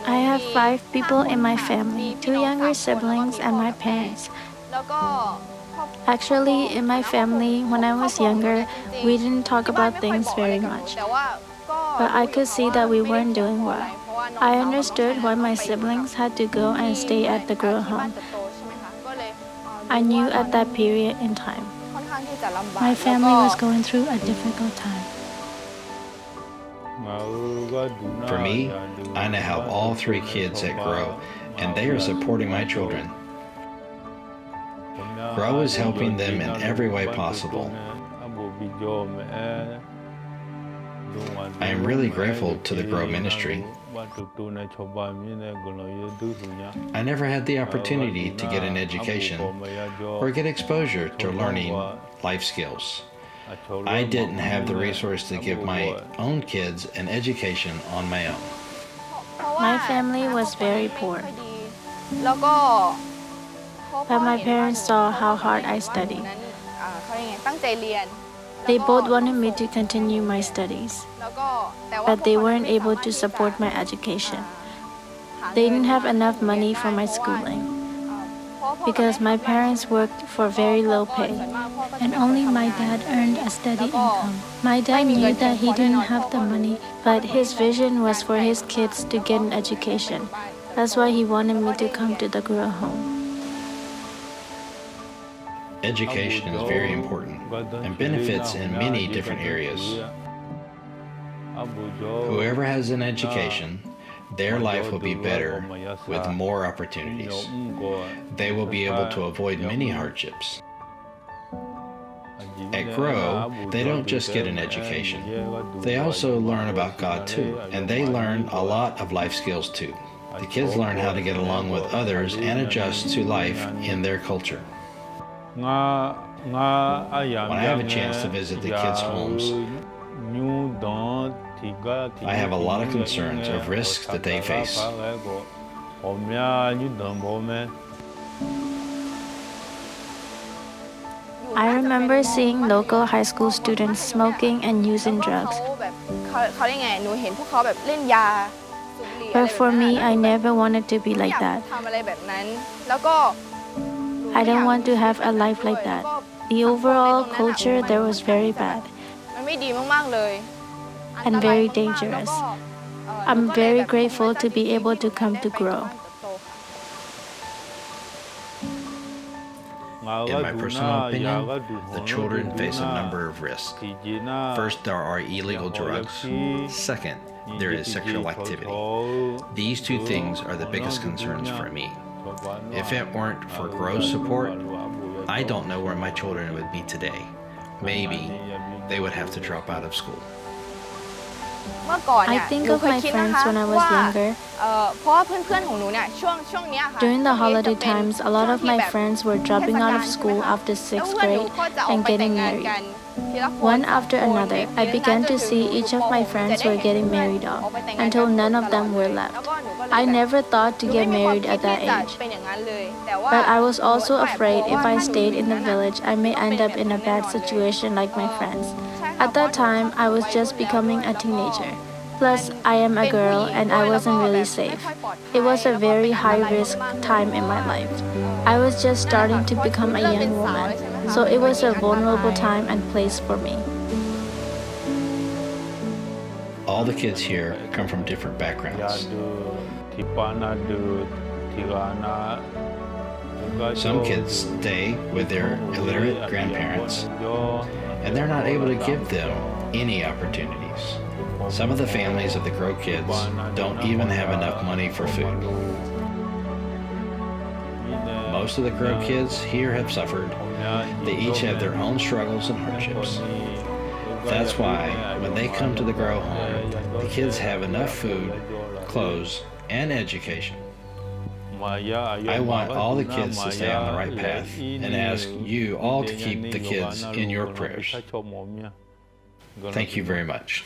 I have 5 people in my family, 2 younger siblings and my parents. Actually, in my family, when I was younger, we didn't talk about things very much. But I could see that we weren't doing well. I understood why my siblings had to go and stay at the girl home. I knew at that period in time, my family was going through a difficult time. For me, I now have all 3 kids at Grow, and they are supporting my children. Grow is helping them in every way possible. I am really grateful to the Grow ministry. I never had the opportunity to get an education or get exposure to learning life skills. I didn't have the resource to give my own kids an education on my own. My family was very poor, but my parents saw how hard I studied. They both wanted me to continue my studies, but they weren't able to support my education. They didn't have enough money for my schooling, because my parents worked for very low pay, and only my dad earned a steady income. My dad knew that he didn't have the money, but his vision was for his kids to get an education. That's why he wanted me to come to the girl home. Education is very important and benefits in many different areas. Whoever has an education, their life will be better with more opportunities. They will be able to avoid many hardships. At Grow, they don't just get an education. They also learn about God too, and they learn a lot of life skills too. The kids learn how to get along with others and adjust to life in their culture. When I have a chance to visit the kids' homes, I have a lot of concerns of risks that they face. I remember seeing local high school students smoking and using drugs. But for me, I never wanted to be like that. I don't want to have a life like that. The overall culture there was very bad and very dangerous. I'm very grateful to be able to come to Grow. In my personal opinion, the children face a number of risks. First, there are illegal drugs. Second, there is sexual activity. These 2 things are the biggest concerns for me. If it weren't for Grow's support, I don't know where my children would be today. Maybe they would have to drop out of school. I think of my friends when I was younger. During the holiday times, a lot of my friends were dropping out of school after 6th grade and getting married. One after another, I began to see each of my friends were getting married off, until none of them were left. I never thought to get married at that age. But I was also afraid if I stayed in the village, I may end up in a bad situation like my friends. At that time, I was just becoming a teenager. Plus, I am a girl and I wasn't really safe. It was a very high-risk time in my life. I was just starting to become a young woman, so it was a vulnerable time and place for me. All the kids here come from different backgrounds. Some kids stay with their illiterate grandparents, and they're not able to give them any opportunities. Some of the families of the Grow kids don't even have enough money for food. Most of the Grow kids here have suffered. They each have their own struggles and hardships. That's why when they come to the Grow home, the kids have enough food, clothes, and education. I want all the kids to stay on the right path and ask you all to keep the kids in your prayers. Thank you very much.